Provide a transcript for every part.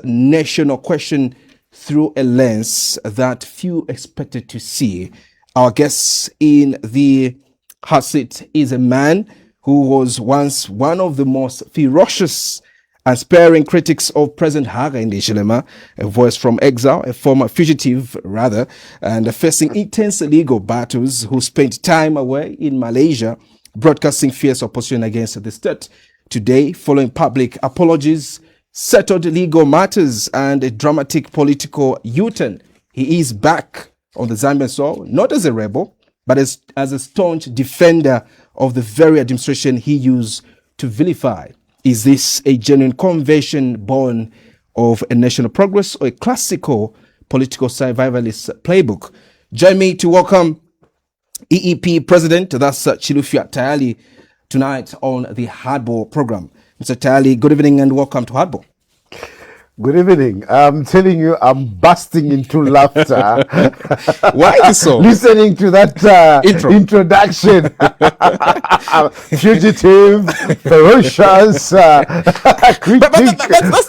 national question through a lens that few expected to see. Our guest in the hot seat is a man who was once one of the most ferocious and sparing critics of President Hakainde Hichilema, a voice from exile, a former fugitive rather, and facing intense legal battles, who spent time away in Malaysia broadcasting fierce opposition against the state. Today, following public apologies, settled legal matters, and a dramatic political U-turn, he is back on the Zambian soil, not as a rebel, but as a staunch defender of the very administration he used to vilify. Is this a genuine conversion born of a national progress or a classical political survivalist playbook? Join me to welcome EEP President, that's Chilufya Tayali, tonight on the Hardball program. Mr. Tayali, good evening and welcome to Hardball. Good evening. I'm telling you, I'm bursting into laughter. Why is so? Listening to that introduction. Fugitive, ferocious, critic.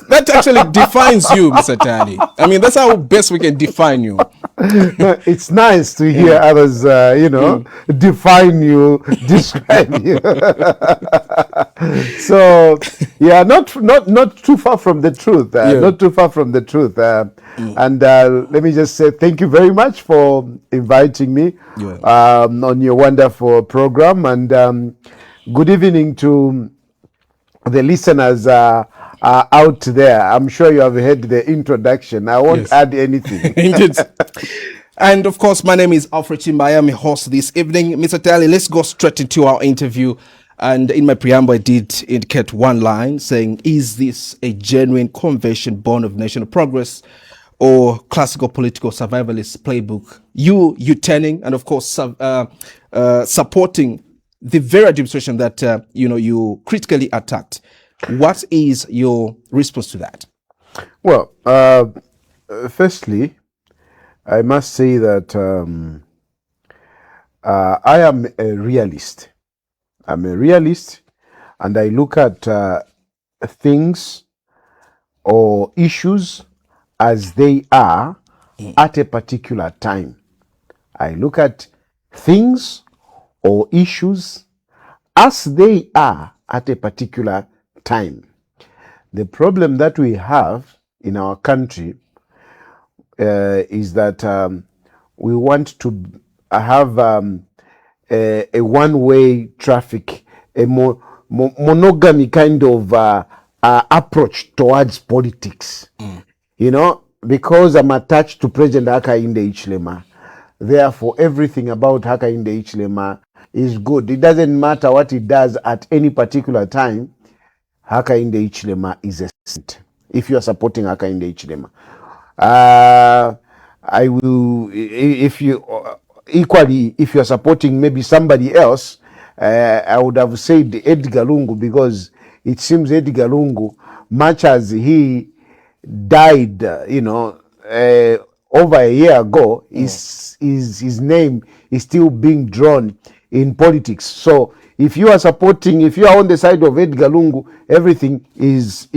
That actually defines you, Mr. Tayali. I mean, that's how best we can define you. No, it's nice to hear others, define you, describe you. So, yeah, not too far from the truth. Not too far from the truth. And let me just say thank you very much for inviting me on your wonderful program. And good evening to the listeners out there. I'm sure you have heard the introduction. I won't add anything. And of course, my name is Alfred Chimba. I am your host this evening. Mr. Tayali, let's go straight into our interview. And in my preamble, I did indicate one line saying, is this a genuine conversion born of national progress or classical political survivalist playbook? You turning and of course supporting the very administration that you critically attacked. What is your response to that? Well, firstly, I must say that I am a realist. I'm a realist, and I look at things or issues as they are at a particular time. I look at things or issues as they are at a particular time. The problem that we have in our country is that we want to have a one-way traffic, a monogamy kind of approach towards politics. Because I'm attached to President Hakainde Hichilema, therefore everything about Hakainde Hichilema is good. It doesn't matter what he does at any particular time. Hakainde Hichilema is a saint. If you are supporting Hakainde Hichilema, I will. If you equally, if you are supporting maybe somebody else, I would have said Edgar Lungu, because it seems Edgar Lungu, much as he died, over a year ago, his name is still being drawn in politics. So if you are on the side of Edgar Lungu, everything is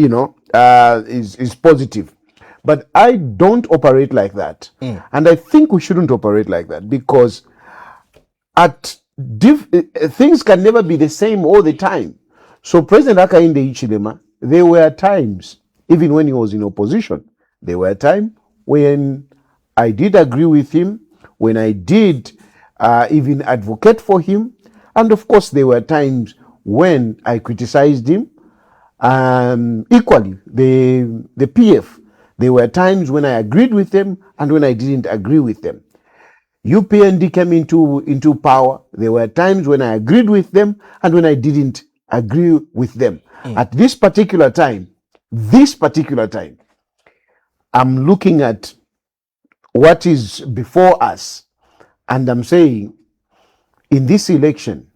positive. But I don't operate like that. And I think we shouldn't operate like that, because things can never be the same all the time. So President Hakainde Hichilema, there were times, even when he was in opposition, there were times when I did agree with him, when I did even advocate for him. And of course, there were times when I criticized him. Equally, the PF, there were times when I agreed with them and when I didn't agree with them. UPND came into power. There were times when I agreed with them and when I didn't agree with them. At this particular time, I'm looking at what is before us, and I'm saying, in this election,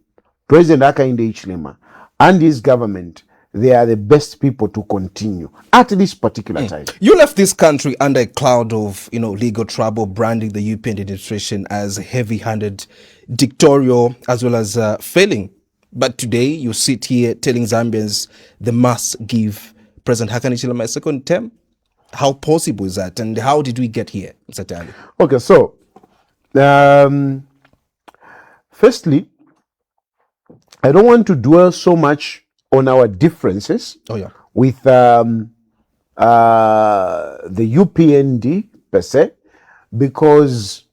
President Hakainde Hichilema and his government, they are the best people to continue at this particular time. You left this country under a cloud of, legal trouble, branding the European administration as heavy-handed, dictatorial, as well as failing. But today, you sit here telling Zambians they must give President Hakainde Hichilema a second term. How possible is that? And how did we get here, Mr. Tali? Okay, so firstly, I don't want to dwell so much on our differences with the UPND per se, because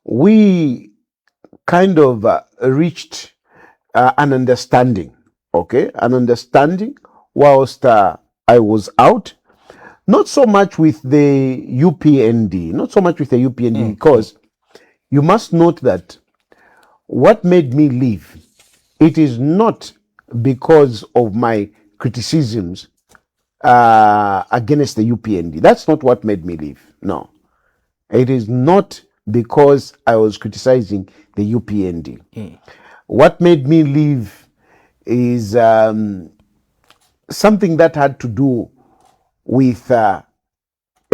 we kind of reached an understanding, okay? An understanding whilst I was out. Not so much with the UPND, because you must note that what made me leave, it is not because of my criticisms against the UPND. That's not what made me leave. No. It is not because I was criticizing the UPND. What made me leave is something that had to do with a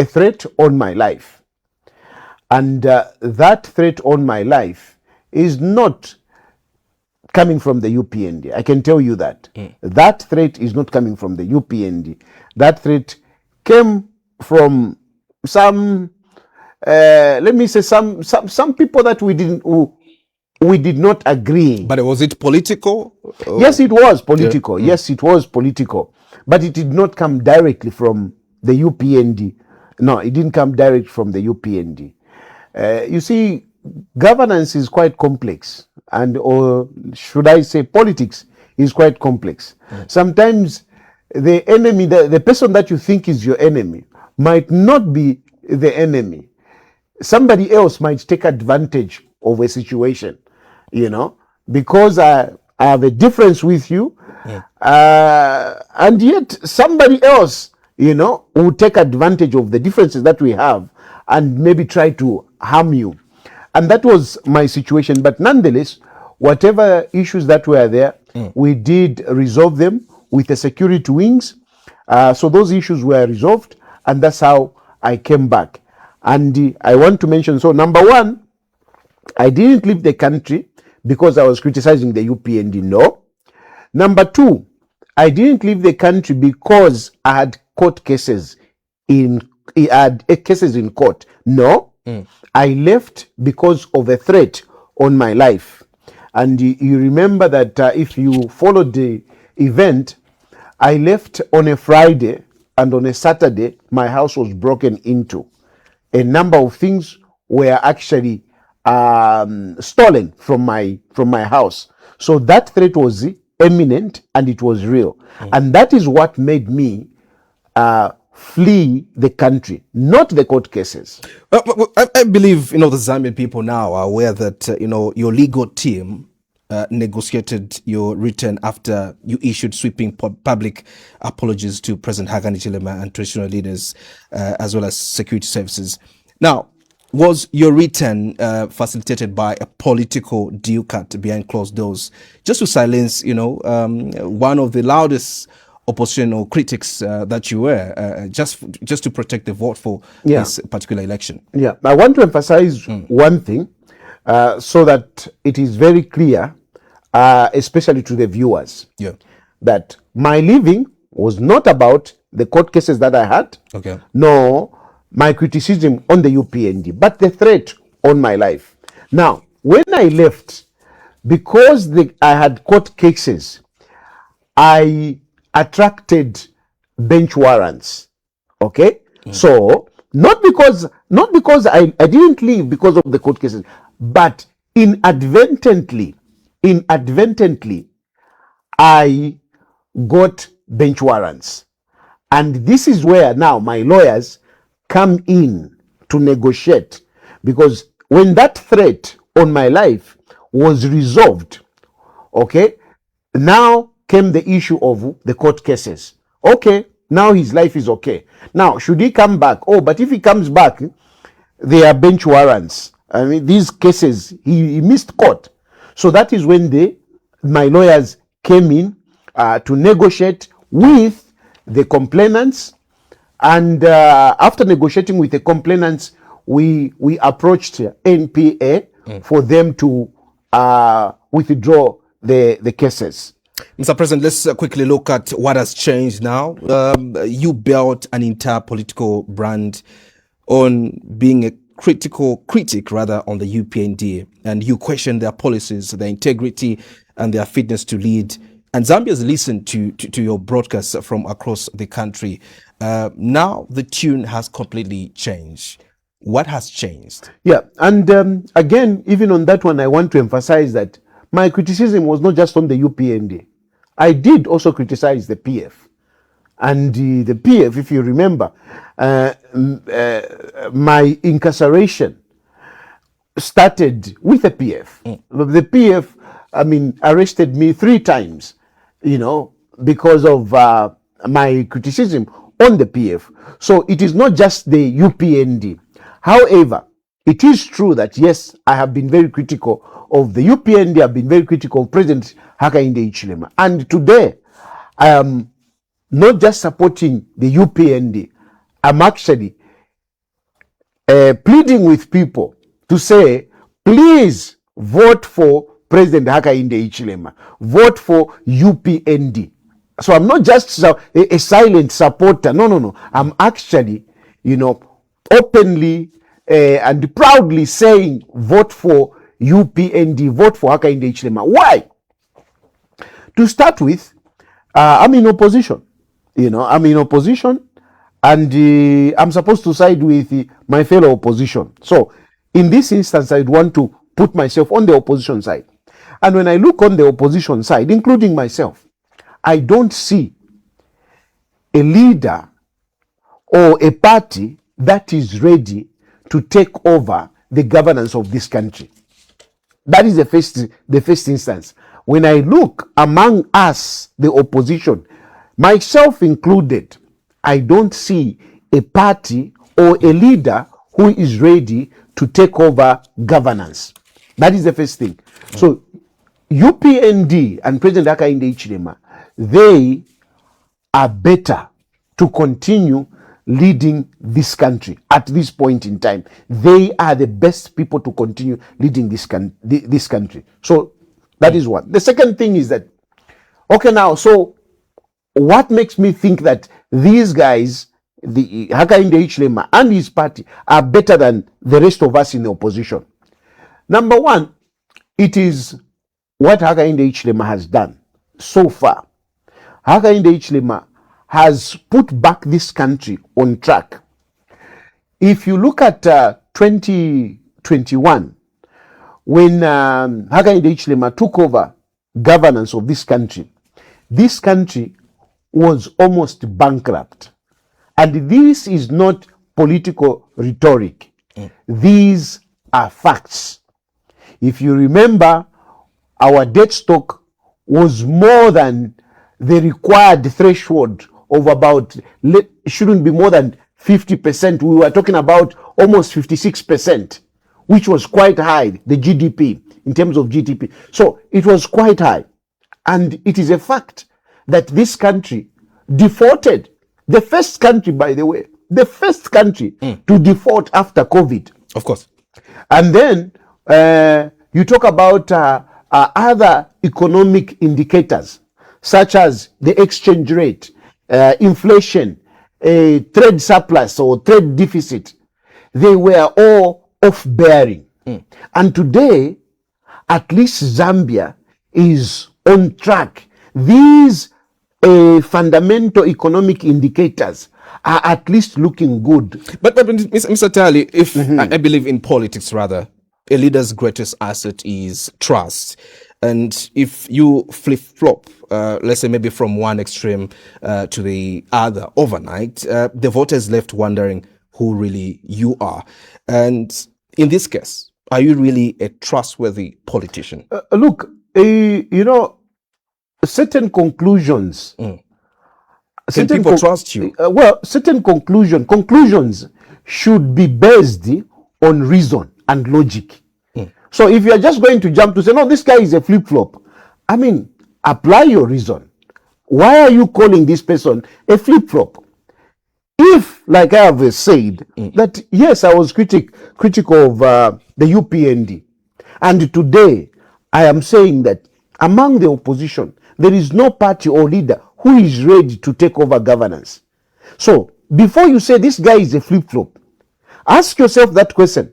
threat on my life. And that threat on my life is not coming from the UPND. I can tell you that. That threat is not coming from the UPND. That threat came from some, let me say, some people that we did not agree. But was it political? Yes, it was political. Yeah. Yes, it was political. But it did not come directly from the UPND. No, it didn't come direct from the UPND. You see, governance is quite complex, and or should I say politics is quite complex. Sometimes the enemy, the person that you think is your enemy might not be the enemy. Somebody else might take advantage of a situation, you know, because I have a difference with you, and yet somebody else, you know, will take advantage of the differences that we have and maybe try to harm you. And that was my situation. But nonetheless, whatever issues that were there, we did resolve them with the security wings. So those issues were resolved, and that's how I came back. And I want to mention, so number one, I didn't leave the country because I was criticizing the UPND, no. Number two, I didn't leave the country because I had court cases in court. No. I left because of a threat on my life. And you remember that if you followed the event, I left on a Friday, and on a Saturday, my house was broken into. A number of things were actually stolen from my house. So that threat was imminent, and it was real. And that is what made me flee the country, not the court cases. I believe, the Zambian people now are aware that, your legal team negotiated your return after you issued sweeping public apologies to President Hichilema and traditional leaders, as well as security services. Now, was your return facilitated by a political deal cut behind closed doors, just to silence, one of the loudest opposition or critics that you were, just to protect the vote for this particular election? Yeah, I want to emphasize one thing so that it is very clear, especially to the viewers, that my leaving was not about the court cases that I had, nor my criticism on the UPND, but the threat on my life. Now, when I left, because I had court cases, I attracted bench warrants. Okay? So, not because I didn't leave because of the court cases, but inadvertently, I got bench warrants. And this is where now my lawyers come in to negotiate, because when that threat on my life was resolved, okay, now came the issue of the court cases. Okay, now his life is okay. Now, should he come back? Oh, but if he comes back, there are bench warrants. I mean, these cases, he missed court. So that is when my lawyers came in to negotiate with the complainants. And after negotiating with the complainants, we approached NPA for them to withdraw the cases. Mr. President, let's quickly look at what has changed now. You built an entire political brand on being a critic rather on the UPND, and you question their policies, their integrity, and their fitness to lead. And Zambia's listened to your broadcasts from across the country. Now the tune has completely changed. What has changed? Yeah, and again, even on that one, I want to emphasize that my criticism was not just on the UPND. I did also criticize the PF. And the PF, if you remember, my incarceration started with the PF. The PF, arrested me 3 times, because of my criticism on the PF. So it is not just the UPND. However, it is true that, yes, I have been very critical of the UPND, I've been very critical of President Hakainde Hichilema. And today, I am not just supporting the UPND, I'm actually pleading with people to say, please vote for President Hakainde Hichilema, vote for UPND. So I'm not just a silent supporter. No. I'm actually, openly and proudly saying, vote for UPND, vote for Hakainde Hichilema. Why? To start with, I'm in opposition. I'm in opposition, and I'm supposed to side with my fellow opposition. So in this instance, I'd want to put myself on the opposition side. And when I look on the opposition side, including myself, I don't see a leader or a party that is ready to take over the governance of this country. That is the first instance. When I look among us, the opposition, myself included, I don't see a party or a leader who is ready to take over governance. That is the first thing. So UPND and President Hakainde Hichilema, they are better to continue leading this country at this point in time. They are the best people to continue leading this country. So that is one. The second thing is that, okay, now, so what makes me think that these guys, the Hakainde Hichilema and his party, are better than the rest of us in the opposition? Number one, it is what Hakainde Hichilema has done so far. Hakainde Hichilema has put back this country on track. If you look at 2021, when Hakainde Hichilema took over governance of this country was almost bankrupt. And this is not political rhetoric. These are facts. If you remember, our debt stock was more than the required threshold of about, shouldn't be more than 50%. We were talking about almost 56%, which was quite high, the GDP, in terms of GDP. So it was quite high. And it is a fact that this country defaulted. The first country, by the way, the first country to default after COVID. Of course. And then you talk about other economic indicators, such as the exchange rate, inflation, trade surplus or trade deficit. They were all off-bearing. And today, at least Zambia is on track. These fundamental economic indicators are at least looking good. But Mr. Tali, if I believe in politics rather, a leader's greatest asset is trust. And if you flip-flop, let's say maybe from one extreme to the other overnight, the voters left wondering who really you are. And in this case, are you really a trustworthy politician? Look, certain conclusions. Can people trust you? Certain conclusions should be based on reason and logic. So if you are just going to jump to say, no, this guy is a flip-flop, apply your reason. Why are you calling this person a flip-flop? If, like I have said, that yes, I was critical of the UPND, and today I am saying that among the opposition, there is no party or leader who is ready to take over governance. So before you say this guy is a flip-flop, ask yourself that question.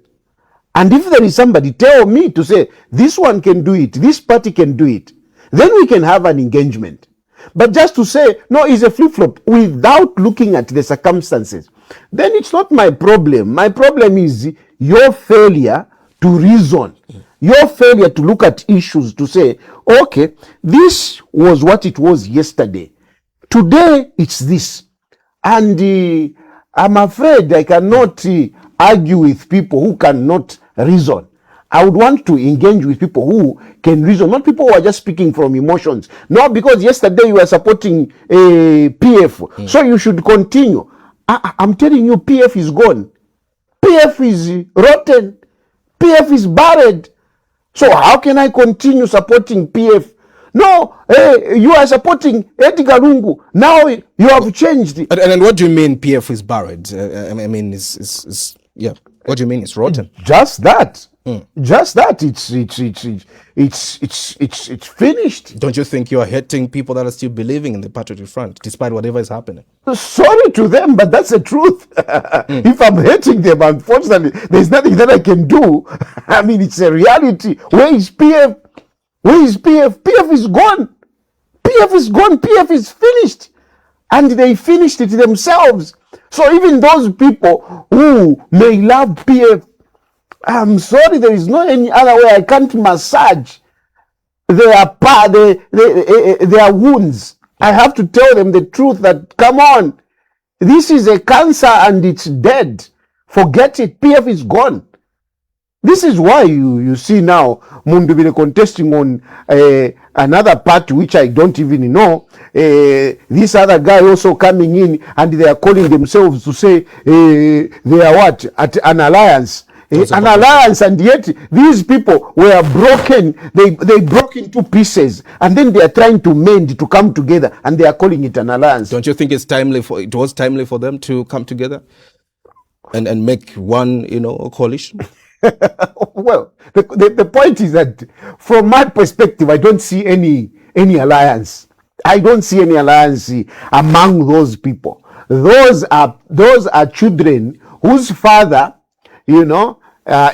And if there is somebody, tell me to say, this one can do it, this party can do it. Then we can have an engagement. But just to say, no, he's a flip-flop without looking at the circumstances, then it's not my problem. My problem is your failure to reason, your failure to look at issues to say, okay, this was what it was yesterday. Today, it's this. And I'm afraid I cannot argue with people who cannot reason. I would want to engage with people who can reason, not people who are just speaking from emotions. Not because yesterday you were supporting a PF, so you should continue. I'm telling you, PF is gone. PF is rotten. PF is buried. So how can I continue supporting PF? No, you are supporting Edgar Lungu. Now you have changed. And what do you mean PF is buried? I mean, yeah. What do you mean it's rotten? Just that. Just that. It's finished. Don't you think you are hurting people that are still believing in the Patriotic Front, despite whatever is happening? Sorry to them, but that's the truth. If I'm hurting them, unfortunately, there's nothing that I can do. I mean, it's a reality. Where is PF? Where is PF? PF is gone. PF is gone. PF is finished. And they finished it themselves. So even those people who may love PF, I'm sorry, there is no any other way. I can't massage their wounds. I have to tell them the truth that, come on, this is a cancer and it's dead. Forget it. PF is gone. This is why you see now Mundubile contesting on another party which I don't even know. This other guy also coming in and they are calling themselves to say they are what? At an alliance. An alliance, and yet these people were broken. They broke into pieces, and then they are trying to mend to come together, and they are calling it an alliance. Don't you think it was timely for them to come together and make one, coalition? Well, the point is that from my perspective, I don't see any alliance. I don't see any alliance among those people. Those are children whose father,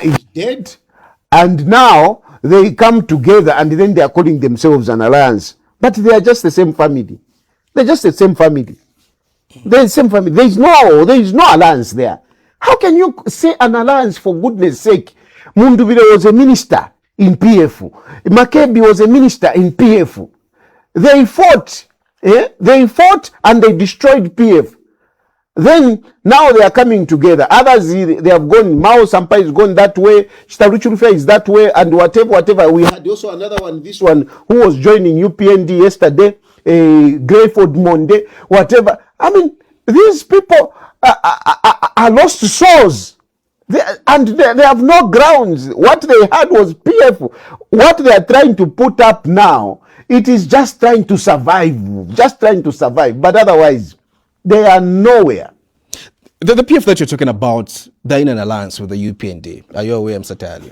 is dead, and now they come together and then they are calling themselves an alliance. But they are just the same family. They're just the same family. They're the same family. There is no alliance there. How can you say an alliance, for goodness sake? Mundubile was a minister in PF. Makebi was a minister in PF. They fought. They fought and they destroyed PF. Then now they are coming together. Others, they have gone. Mao Sampai is gone that way. Chitaruchurufe is that way, and whatever. We had also another one. This one who was joining UPND yesterday. Greyford Monde, whatever. I mean, these people are lost souls. They have no grounds. What they had was PF. What they are trying to put up now, it is just trying to survive. Just trying to survive. But otherwise, they are nowhere. The PF that you're talking about, they're in an alliance with the UPND. Are you aware, Mr. Tali?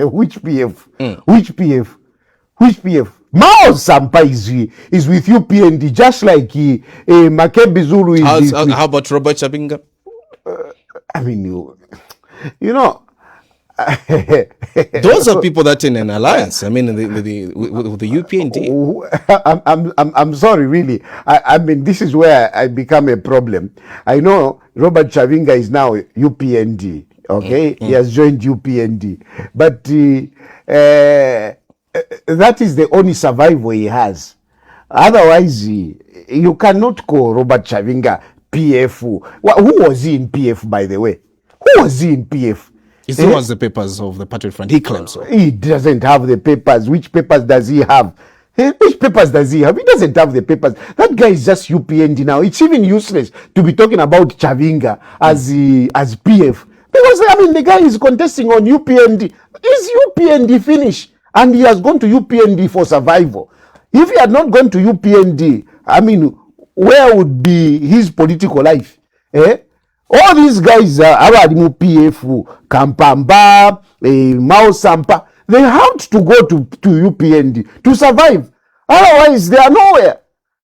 Which PF? Which PF? Which PF? Mao Sampai is with UPND, just like Makebi Zulu is. How about Robert Chabinga? I mean, you know. Those are people that in an alliance. I mean, with the UPND. I'm sorry, really. I mean, this is where I become a problem. I know Robert Chabinga is now UPND. Okay, he has joined UPND, but that is the only survival he has. Otherwise, you cannot call Robert Chabinga PF. Who was he in PF, by the way? Who was he in PF? He still has the papers of the Patriot Front. He claims so. He doesn't have the papers. Which papers does he have? Which papers does he have? He doesn't have the papers. That guy is just UPND now. It's even useless to be talking about Chabinga as PF. Because, I mean, the guy is contesting on UPND. Is UPND finished? And he has gone to UPND for survival. If he had not gone to UPND, I mean, where would be his political life? All these guys are PF, Kampamba, Mao Sampa. They had to go to UPND to survive. Otherwise, they are nowhere.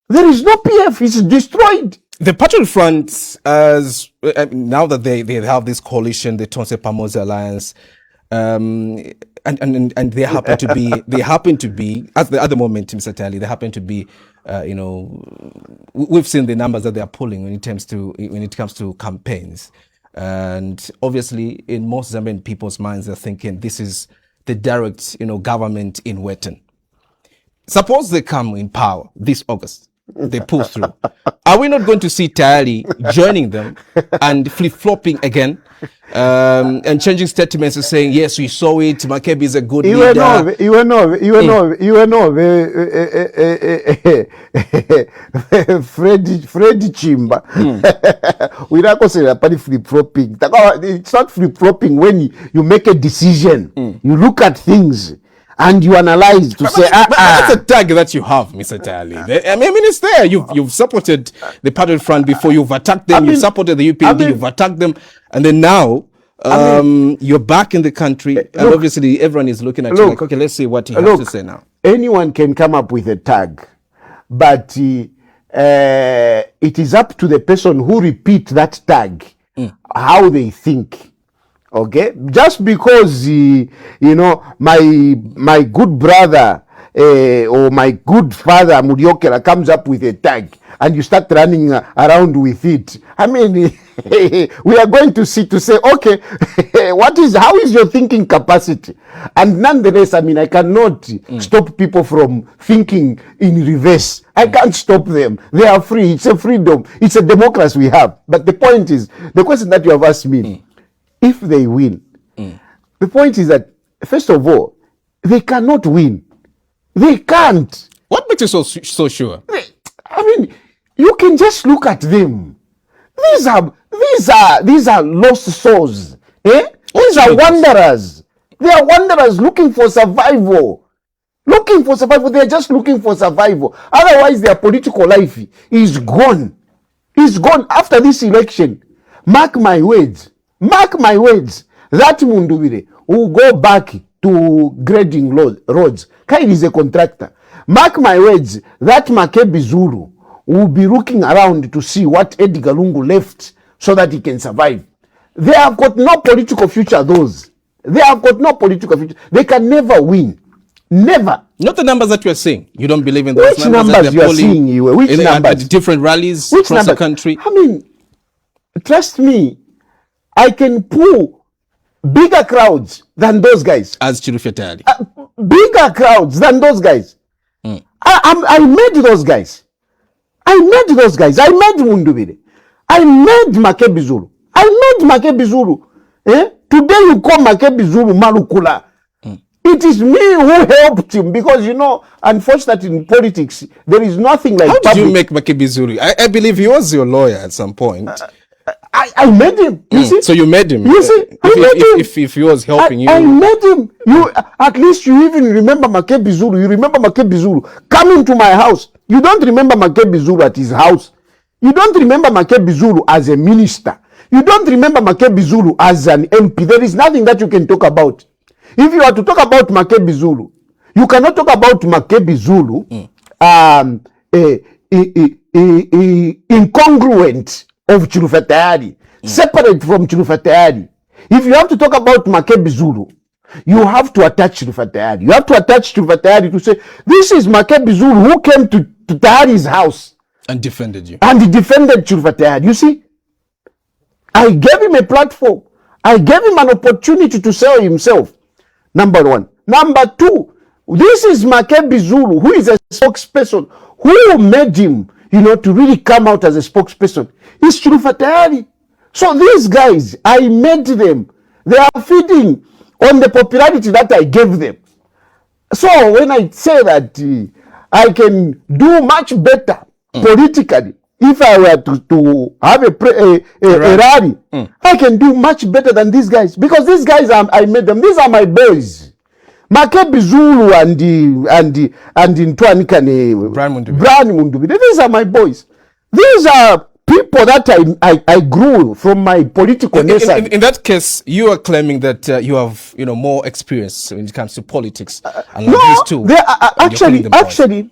There is no PF. It's destroyed. The Patriot Front, as now that they have this coalition, the Tonse Pamoza Alliance, and they happen to be at the moment, Mr. Tali, they happen to be, we've seen the numbers that they are pulling when it comes to campaigns, and obviously in most Zambian people's minds, they're thinking this is the direct, government in Western. Suppose they come in power this August, they pull through. Are we not going to see Tali joining them and flip-flopping again, and changing statements and saying, yes, we saw it, Makebi is a good leader? Freddy Chimba. We don't consider that flip-flopping. It's not flip-flopping when you make a decision. You look at things and you analyze to say, but that's a tag that you have, Mr. Tali. I mean, it's there. You've supported the Patriot Front before. You've attacked them. You've supported the UPND. You've attacked them, and then now you're back in the country, and obviously everyone is looking at you like, okay, let's see what he has to say now. Anyone can come up with a tag, but it is up to the person who repeat that tag how they think. Okay, just because my good brother or my good father Mudiokera comes up with a tag and you start running around with it, I mean, we are going to see to say, okay, how is your thinking capacity? And nonetheless, I mean, I cannot stop people from thinking in reverse. I can't stop them. They are free. It's a freedom. It's a democracy we have. But the point is, the question that you have asked me, if they win, the point is that, first of all, they cannot win. They can't. What makes you so sure? I mean, you can just look at them. These are lost souls. These are wanderers. They are wanderers looking for survival. They are just looking for survival. Otherwise, their political life is gone. It's gone after this election. Mark my words. That Mundubire will go back to grading roads. Kain is a contractor. Mark my words, that Makebi Zulu will be looking around to see what Edgar Lungu left so that he can survive. They have got no political future, those. They have got no political future. They can never win. Never. Not the numbers that you are seeing. You don't believe in those numbers that you are seeing? Which numbers? At different rallies across the country. I mean, trust me, I can pull bigger crowds than those guys. As Chirufetali. Bigger crowds than those guys. I made those guys. I made Mundubire. I made Makebi Zulu. Today you call Makebi Zulu Malukula. It is me who helped him because, unfortunately in politics, there is nothing like How did you make Makebi Zulu? I believe he was your lawyer at some point. I made him. You see? So you made him. You see? If he was helping you. I made him. At least you even remember Makebi Zulu. You remember Makebi Zulu coming to my house. You don't remember Makebi Zulu at his house. You don't remember Makebi Zulu as a minister. You don't remember Makebi Zulu as an MP. There is nothing that you can talk about. If you are to talk about Makebi Zulu, you cannot talk about Makebi Zulu incongruent of Chirufetayari, separate from Chirufetayari. If you have to talk about Makebi Zulu, you have to attach Chirufetayari. You have to attach Chirufetayari to say, this is Makebi Zulu who came to Tayari's house. And defended you. And he defended Chirufetayari. You see, I gave him a platform. I gave him an opportunity to sell himself. Number one. Number two, this is Makebi Zulu, who is a spokesperson. Who made him, to really come out as a spokesperson? It's Chirufetayari. So these guys, I made them. They are feeding on the popularity that I gave them. So when I say that I can do much better politically, if I were to have a rally, I can do much better than these guys. Because these guys, I made them. These are my boys. Makebi Zulu and Ntwanikane, Brian Mundubire. These are my boys. These are people that I grew from my political nation. In that case, you are claiming that you have more experience when it comes to politics. No, they are, actually,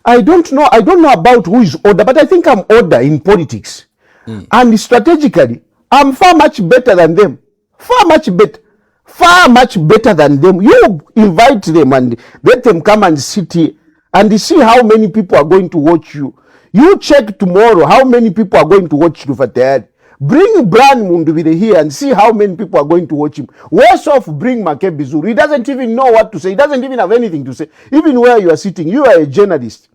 I don't know about who is older, but I think I'm older in politics. And strategically, I'm far much better than them. Far much better. Far much better than them. You invite them and let them come and sit here and see how many people are going to watch you. You check tomorrow how many people are going to watch Lufatayari. Bring Brian Mundubile here and see how many people are going to watch him. Worse off, bring Makebi Zulu. He doesn't even know what to say. He doesn't even have anything to say. Even where you are sitting, you are a journalist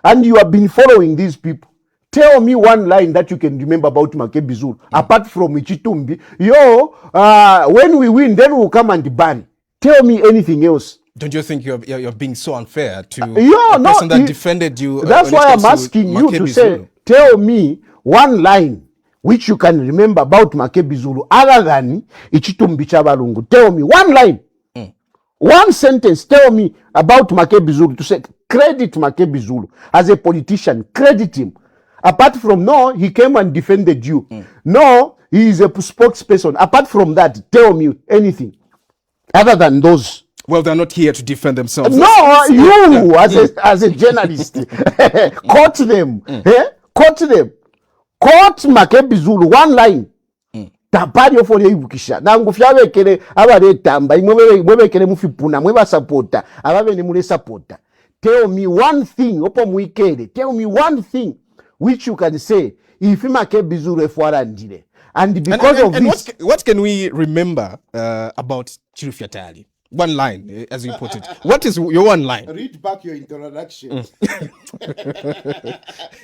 and you have been following these people. Tell me one line that you can remember about Makebi Zulu, apart from Ichitumbi. When we win, then we'll come and ban. Tell me anything else. Don't you think you're being so unfair to the person that defended you? That's why I'm asking you to say, tell me one line which you can remember about Makebi Zulu other than Ichitumbi Chabalungu. Tell me one line. One sentence, tell me about Makebi Zulu to say, credit Makebi Zulu as a politician, credit him. Apart from, no, he came and defended you. No, he is a spokesperson. Apart from that, tell me anything other than those. Well, they're not here to defend themselves. No, you as a journalist, quote them. Quote them. Quote Makebi Zulu, one line. Tapari ofo yibukisha. Na ngufyawe kele abale tamba. Mwewe kele mufipuna. Mwewa supporta. Ababe ni mule supporta. Tell me one thing. Opo mwikele. Tell me one thing which you can say if Makebi Zulu efwara ndile. And because of this, what can we remember about Chirufyatali? One line, as you put it. What is your one line? Read back your introduction.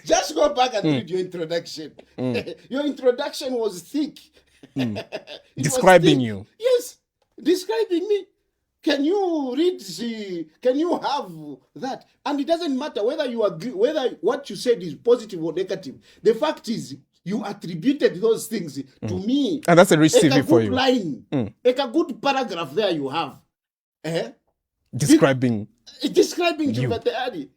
Just go back and read your introduction. Your introduction was thick. Describing you. Yes, describing me. Can you read can you have that? And it doesn't matter whether you agree, whether what you said is positive or negative. The fact is, you attributed those things to me. And that's a rich CV for you. Line, like a good paragraph there you have. Describing you. Juvatayari.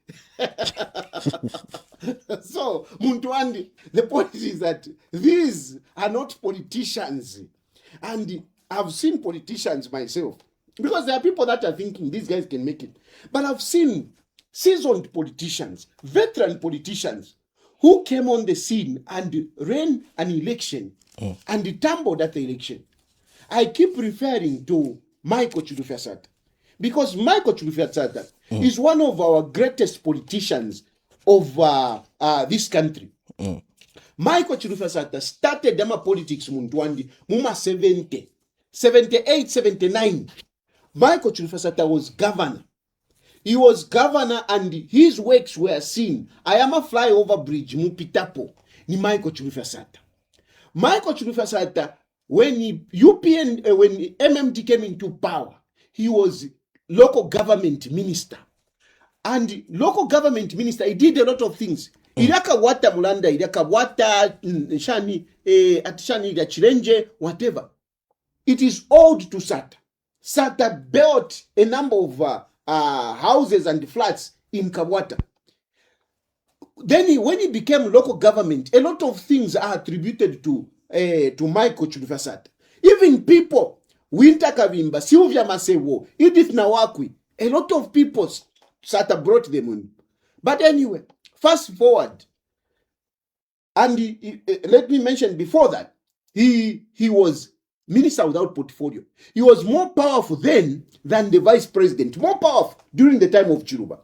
So, Muntwandi, the point is that these are not politicians. And I've seen politicians myself. Because there are people that are thinking these guys can make it. But I've seen seasoned politicians, veteran politicians, who came on the scene and ran an election and tumbled at the election. I keep referring to Michael Chilufya-Sata. Because Michael Chilufya-Sata is one of our greatest politicians of this country. Michael Chilufya-Sata started Dama politics Muntwandi, Muma 78, 79. Michael Chilufya-Sata was governor. He was governor and his works were seen. I am a flyover bridge, Mupitapo, ni Michael Chilufya-Sata. Michael Chilufya-Sata, when when MMD came into power, he was local government minister. And local government minister, he did a lot of things. Iraka wata mulanda, iraka wata shani, atishani da chirenje, whatever. It is owed to Sata. Sata built a number of houses and flats in Kabwata. Then when he became local government, a lot of things are attributed to Michael Chilufya-Sata. Even people, Winter Kavimba, Sylvia Masewo, Edith Nawakwi, a lot of people Sata brought them in. But anyway, fast forward, and let me mention before that, he was minister without portfolio. He was more powerful then than the vice president, more powerful during the time of Chiluba.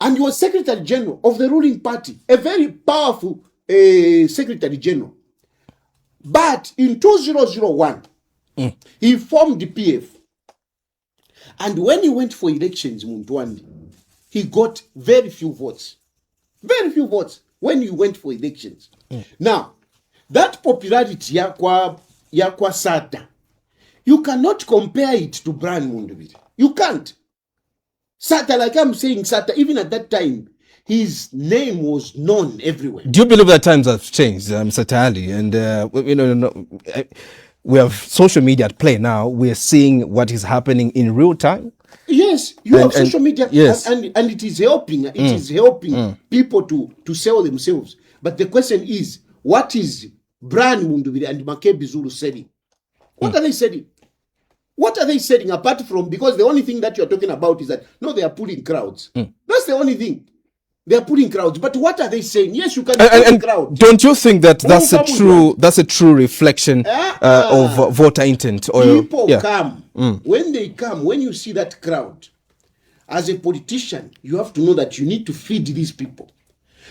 And he was secretary general of the ruling party, a very powerful secretary general. But in 2001, he formed the PF. And when he went for elections, Muntwandi, he got very few votes. Very few votes when he went for elections. Now, that popularity yakwa Sata, you cannot compare it to Brian Mundubile. You can't. Sata, like I'm saying, Sata, even at that time, his name was known everywhere. Do you believe that times have changed, Mr. Tali? And, we have social media at play now. We're seeing what is happening in real time. Yes, you have social media, yes. and it is helping. It is helping people to sell themselves. But the question is, what is Brian Mundubile and Makebi Zulu selling? What are they selling? What are they selling apart from, because the only thing that you're talking about is that, no, they are pulling crowds. That's the only thing. They are pulling crowds. But what are they saying? Yes, you can pull And a crowd. don't you think that that's a true reflection of voter intent? Or people come. When they come, when you see that crowd, as a politician, you have to know that you need to feed these people.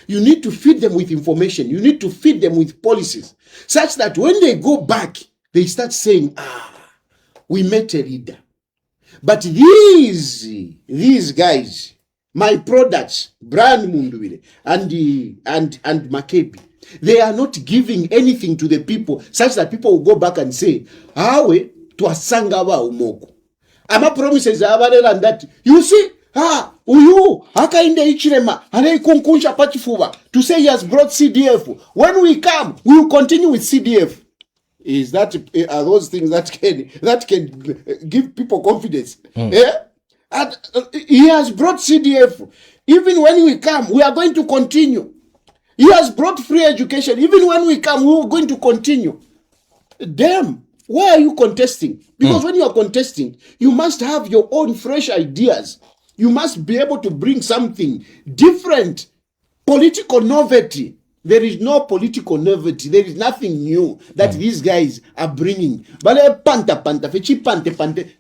You need to feed them with information. You need to feed them with policies, such that when they go back, they start saying, we met a leader. But these guys, my products, Brian Munduwile and Makebi, they are not giving anything to the people, such that people will go back and say, Awe twasanga ba umoko. Ama promises abarela that you see, uyu hakainde Hichilema anaikunkungsha pachifuba to say he has brought CDF. When we come, we will continue with CDF. Are those things that can give people confidence? Yeah? And he has brought CDF. Even when we come, we are going to continue. He has brought free education. Even when we come, we are going to continue. Damn, why are you contesting? Because when you are contesting, you must have your own fresh ideas. You must be able to bring something different. Political novelty. There is no political novelty. There is nothing new that these guys are bringing. But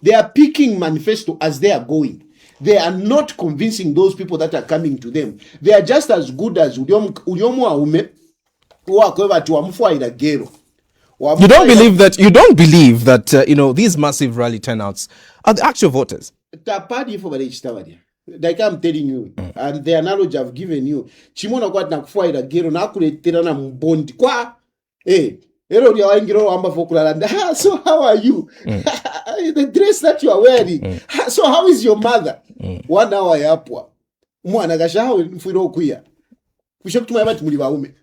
they are picking manifesto as they are going. They are not convincing those people that are coming to them. They are just as good as Uliomu Aume, who are going to Amfuaira Gero. You don't believe that these massive rally turnouts are the actual voters. Like I'm telling you, and the analogy I've given you, Chimona kwa na kufuaira gero na kuletera na mbondi kwa ero dia waingiro amba fokulala. So how are you? The dress that you are wearing. So how is your mother? 1 hour yapwa. Mwana gashaho mfiro kuya. Kushokutuma yabati muri baume.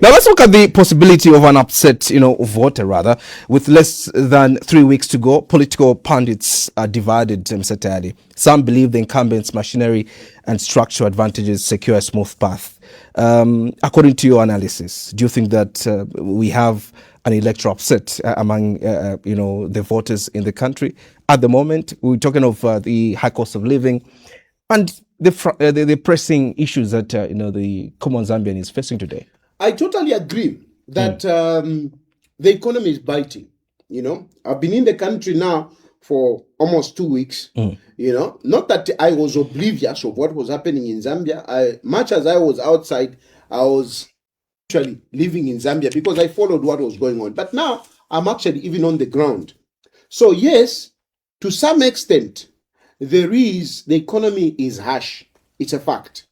Now let's look at the possibility of an upset, voter rather. With less than 3 weeks to go, political pundits are divided, Mr. Tayali. Some believe the incumbents' machinery and structural advantages secure a smooth path. According to your analysis, do you think that we have an electoral upset among, the voters in the country at the moment? We're talking of the high cost of living and the pressing issues that, the common Zambian is facing today. I totally agree that the economy is biting. I've been in the country now for almost 2 weeks. Not that I was oblivious of what was happening in Zambia. Much as I was outside, I was actually living in Zambia because I followed what was going on. But now I'm actually even on the ground. So yes, to some extent, the economy is harsh. It's a fact.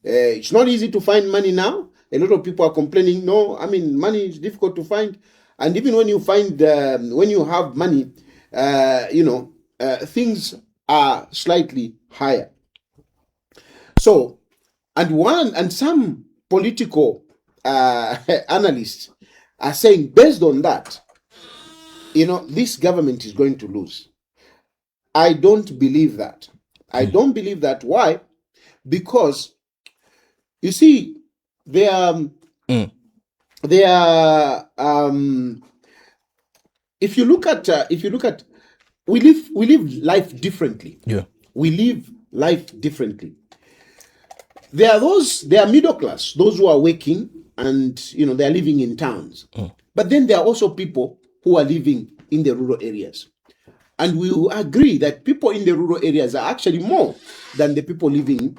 It's not easy to find money now. A lot of people are complaining, money is difficult to find. And even when you find, when you have money, things are slightly higher. So, and some political analysts are saying, based on that, this government is going to lose. I don't believe that. I don't believe that. Why? Because, you see, they are if you look at we live life differently. We live life differently. There are middle class, those who are working and they are living in towns. But then there are also people who are living in the rural areas. And we will agree that people in the rural areas are actually more than the people living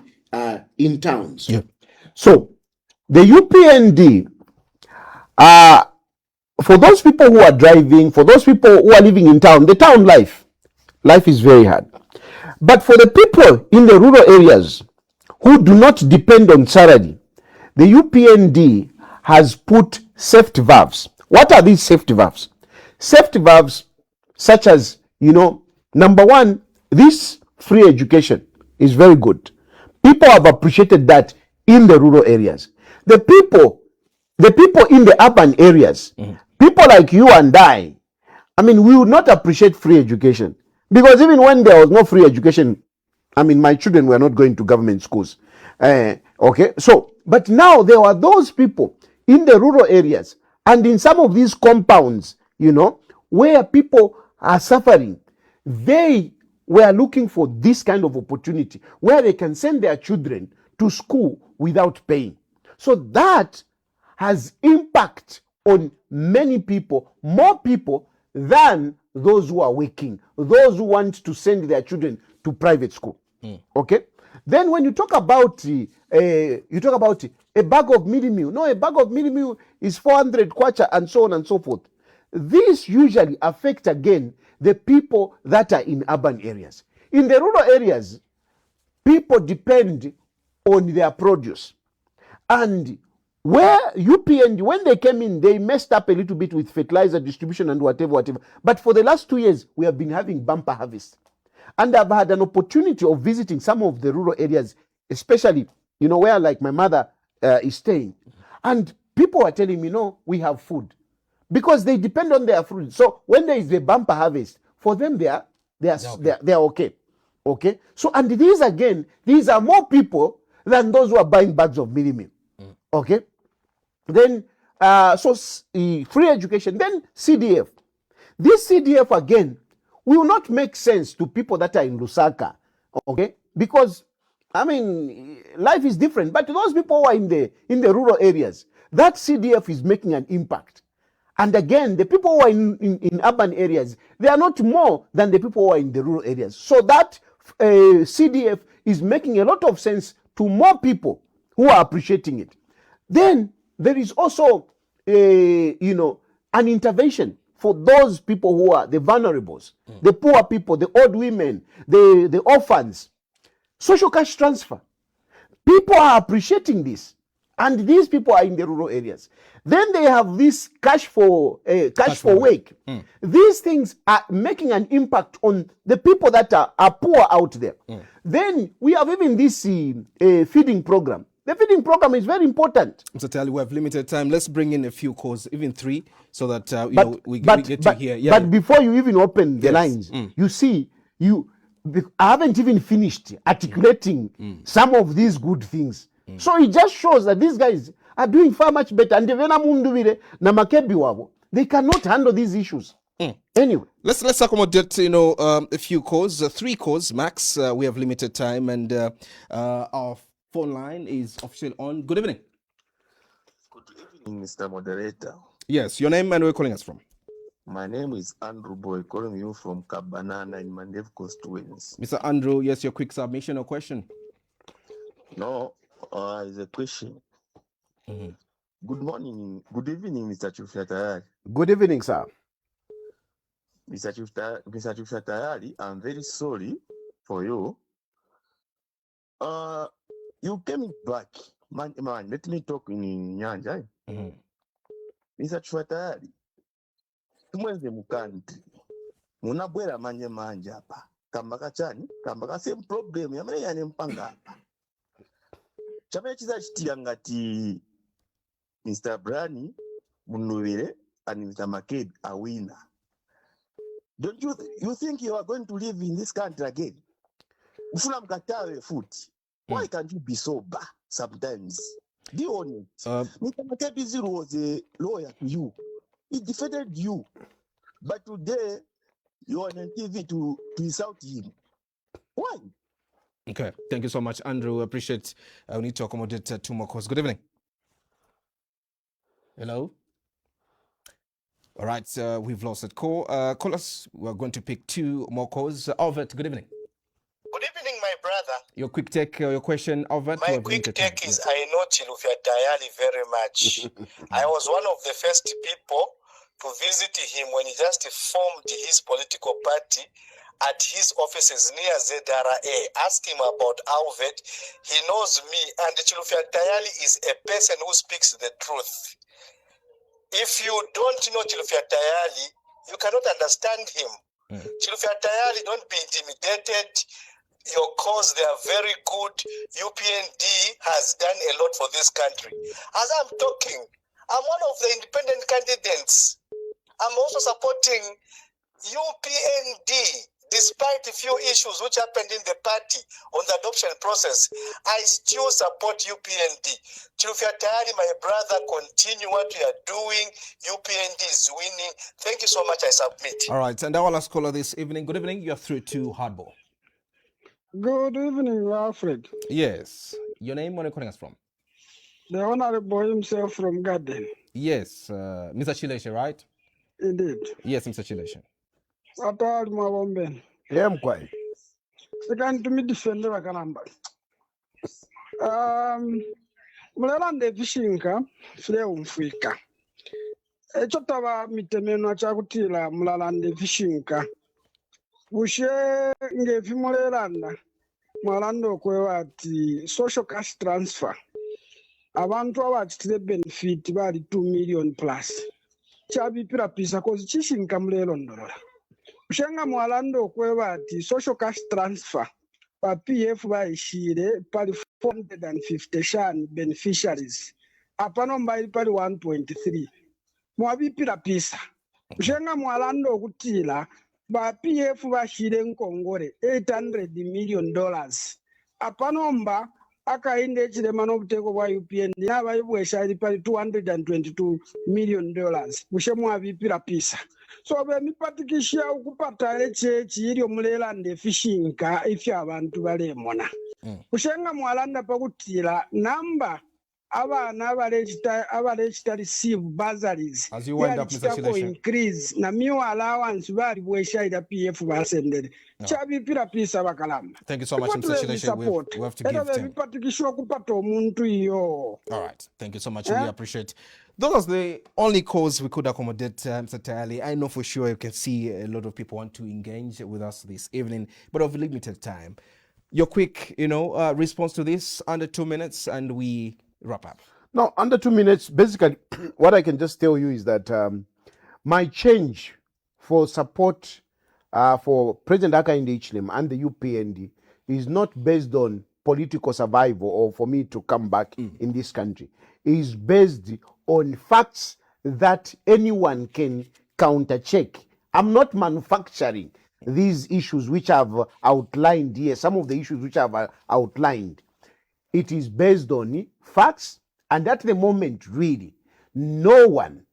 in towns. So the UPND, for those people who are driving, for those people who are living in town, the town life is very hard. But for the people in the rural areas who do not depend on salary, the UPND has put safety valves. What are these safety valves? Safety valves such as, number one, this free education is very good. People have appreciated that in the rural areas. The people in the urban areas, people like you and I we would not appreciate free education. Because even when there was no free education, my children were not going to government schools. Okay, so, but now there are those people in the rural areas and in some of these compounds, where people are suffering. They were looking for this kind of opportunity where they can send their children to school without paying. So that has impact on many people, more people than those who are working, those who want to send their children to private school. Okay. Then when you talk about a bag of mini meal, no, a bag of mini meal is 400 kwacha and so on and so forth. These usually affect again the people that are in urban areas. In the rural areas, people depend on their produce. And where UPND, when they came in, they messed up a little bit with fertilizer distribution and whatever. But for the last 2 years, we have been having bumper harvest. And I've had an opportunity of visiting some of the rural areas, especially, where like my mother is staying. And people are telling me, no, we have food. Because they depend on their food. So when there is a bumper harvest, for them, they are okay. Okay? So, and these are more people than those who are buying bags of mini meal. Okay? Then, free education. Then CDF. This CDF, again, will not make sense to people that are in Lusaka. Okay? Because, life is different. But those people who are in the rural areas, that CDF is making an impact. And again, the people who are in urban areas, they are not more than the people who are in the rural areas. So that CDF is making a lot of sense to more people who are appreciating it. Then there is also an intervention for those people who are the vulnerables, the poor people, the old women, the orphans. Social cash transfer. People are appreciating this. And these people are in the rural areas. Then they have this cash for work. These things are making an impact on the people that are poor out there. Then we have even this feeding program. The feeding program is very important. Mr. Tali, we have limited time. Let's bring in a few calls, even 3, so that we get to hear. Yeah, but before you even open the lines, you see, I haven't even finished articulating some of these good things. So it just shows that these guys are doing far much better. And they cannot handle these issues. Anyway, let's accommodate a few calls, 3 calls max. We have limited time, and our phone line is officially on. Good evening. Good evening, Mr. Moderator. Yes, your name and where you're calling us from? My name is Andrew Boy, calling you from Kabanana in Mandev constituency. Mr. Andrew, yes, your quick submission or question? No, it's a question. Good morning, good evening, Mr. Chufyatayari. Good evening, sir. Mr. Chufyatayari, I'm very sorry for you. You came back. Man, let me talk in Nyanja. Mr. Chufyatayari, tumwenze mukantri. Munabwera manje apa. Kambaka chani, kambaka same problem. Yamene yane mpanga apa. Chamene chiza chitira ngati Mr. Brani Munuvire and Mr. McCabe are winner. Don't you think you are going to live in this country again? Ufuna mkatawe futi. Why can't you be sober sometimes? Be honest. Mr. McCabe Zero was a lawyer to you. He defended you. But today, you are on TV to insult him. Why? Okay, thank you so much, Andrew. Appreciate. We need to accommodate 2 more calls. Good evening. Hello. All right, we've lost that call. Callers, we're going to pick 2 more calls. Albert, good evening. Good evening, my brother. Your quick take, your question, Albert. My quick take is, I know Chilufyatayari very much. I was one of the first people to visit him when he just formed his political party at his offices near ZRA. Ask him about Alvet. He knows me, and Chilufyatayari is a person who speaks the truth. If you don't know Chilufyatayari, you cannot understand him. Chilufyatayari, don't be intimidated. Your cause, they are very good. UPND has done a lot for this country. As I'm talking, I'm one of the independent candidates. I'm also supporting UPND, despite a few issues which happened in the party on the adoption process. I still support UPND. Chilufyatayari, my brother, continue what you are doing. UPND is winning. Thank you so much. I submit. All right, and our last caller this evening. Good evening. You're through to Hardball. Good evening, Alfred. Yes. Your name, where are you calling us from? The Honorable himself from Garden. Yes, Mr. Chileshe, right? Indeed. Yes, Mr. Chileshe. Atali Mawomben. Yeah, mkwai. Second to me defender Wakanamba. Mulelande vishinka fle umfika. Echotaba mitemeno chakutila mulalande vishinka. Bushe ngevi mulelanda. Mwalando kwewati social cash transfer. Abantu abachitire benefit bali 2 million plus. Chabipira pisa kozi chishinka mulelo ndolola. Ushenga mwalando kwewati social cash transfer. Pa PF baishire pali 450 shan beneficiaries. Apano mbaili pali 1.3. Mwabipira pisa. Ushenga mwalando kutila ba PF bashire nkongore $800 million. Apanomba akainde Hichilema n'obuteko bwa UPN n'abayibwesha ali pali $222 million. Bushemu abipira pisa. So bemipatikisha okupata echechi iri omulelande fishinka ifi abantu balemona. Kushenga mwalanda pakutila namba abana abalechita receive bursaries. As you wind up, Mr. Chileshe. Increase na miwa allowance bali bwesha ida PF basendere. Chabipira pisa bakalamba. Thank you so much, Mr. Chileshe. We have to give them. All right. Thank you so much. We appreciate. Those are the only calls we could accommodate, Mr. Tayali. I know for sure you can see a lot of people want to engage with us this evening, but of limited time. Your quick, response to this under 2 minutes, and we wrap up. No, under 2 minutes. Basically, what I can just tell you is that my change for support for President Hakainde Hichilema and the UPND is not based on political survival or for me to come back in this country. It is based on facts that anyone can counter-check. I'm not manufacturing these issues which I've outlined here, some of the issues which I've outlined. It is based on facts, and at the moment, really, no one,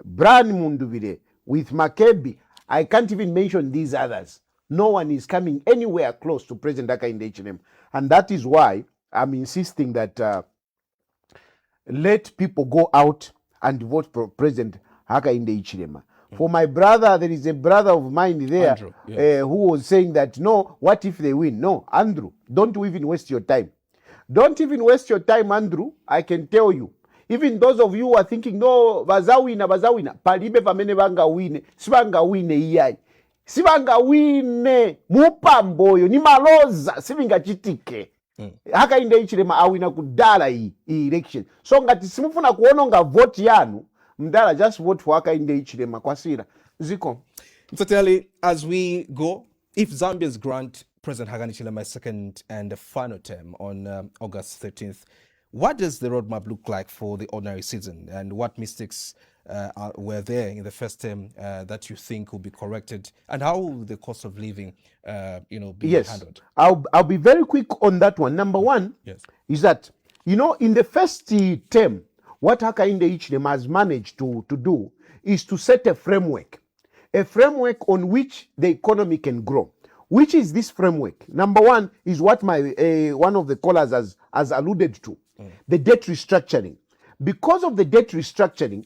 Brian Munduvire, with Makebi, I can't even mention these others. No one is coming anywhere close to President Hakainde Hichilema. And that is why I'm insisting that let people go out and vote for President Hakainde Hichilema. For my brother, there is a brother of mine there Andrew, yes. who was saying that, no, what if they win? No, Andrew, don't even waste your time. Don't even waste your time, Andrew. I can tell you. Even those of you who are thinking, no, bazawina, palibe pamene banga wine, sibanga wine iyai. Sibanga wine, mupamboyo, ni maloza, sibinga chitike. Hakainde Hichilema awina kudala i election. So ngati simufuna kuononga vote yanu, mdala just vote for Hakainde Hichilema kwasira. Ziko. Mr. Tayali, as we go, if Zambians grant President Hakainde Hichilema a second and final term on August 13th, what does the roadmap look like for the ordinary citizen, and what mistakes were there in the first term that you think will be corrected, and how will the cost of living, be handled? I'll be very quick on that one. Number one is that, in the first term, what Hakainde Hichilema has managed to do is to set a framework on which the economy can grow. Which is this framework? Number one is what my one of the callers has alluded to, the debt restructuring. Because of the debt restructuring,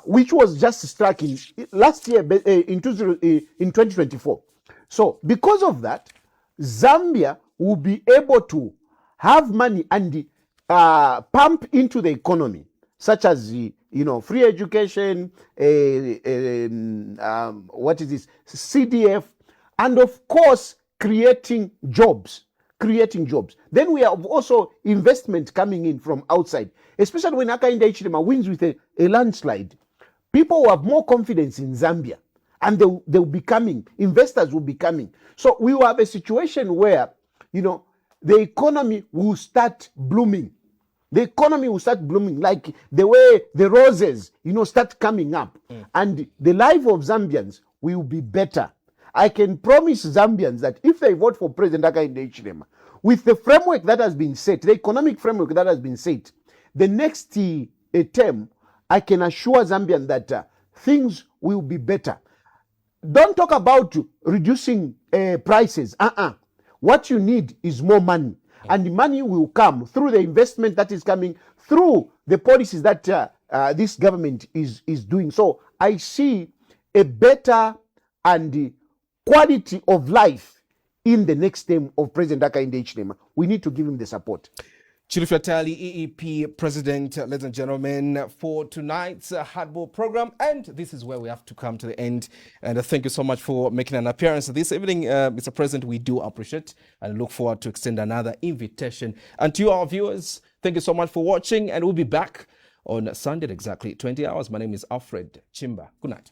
which was just struck in last year in 2024. So because of that, Zambia will be able to have money and pump into the economy, such as free education, what is this, CDF, and of course creating jobs. Then we have also investment coming in from outside, especially when Hakainde Hichilema wins with a landslide. People will have more confidence in Zambia, and they'll be coming. Investors will be coming. So we will have a situation where the economy will start blooming. The economy will start blooming like the way the roses start coming up, and the life of Zambians will be better. I can promise Zambians that if they vote for President Hakainde Hichilema, with the framework that has been set, the economic framework that has been set, the next term, I can assure Zambians that things will be better. Don't talk about reducing prices. What you need is more money. and the money will come through the investment that is coming through the policies that this government is doing. So I see a better and quality of life in the next term of President Hakainde Hichilema. We need to give him the support. Chilufi Atali, EEP President, ladies and gentlemen, for tonight's hardball program. And this is where we have to come to the end. And thank you so much for making an appearance this evening, Mr. President. We do appreciate and look forward to extend another invitation. And to our viewers, thank you so much for watching. And we'll be back on Sunday at exactly 20 hours. My name is Alfred Chimba. Good night.